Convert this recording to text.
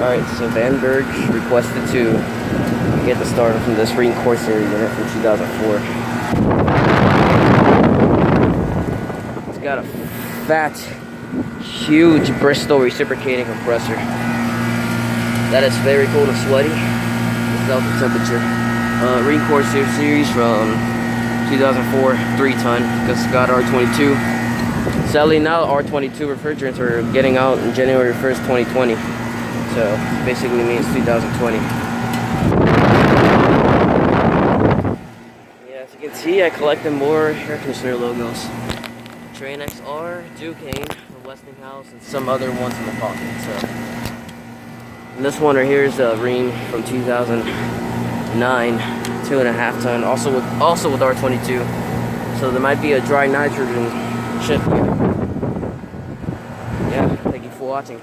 Alright, so Vann requested to get the starter from this Rheem Corsaire unit from 2004. It's got a fat, huge Bristol reciprocating compressor. That is very cold and sweaty. This is out the temperature. Rheem Corsaire series from 2004, 3-ton, because it's got R22. Sadly, now R22 refrigerants are getting out in January 1st, 2020. So basically means 2020. Yeah, as you can see, I collected more air conditioner logos. Train XR, Duquesne, the Westinghouse, and some other ones in the pocket. So, and this one right here is a Rheem from 2009, 2.5-ton, also with R22. So there might be a dry nitrogen chip here. Yeah, thank you for watching.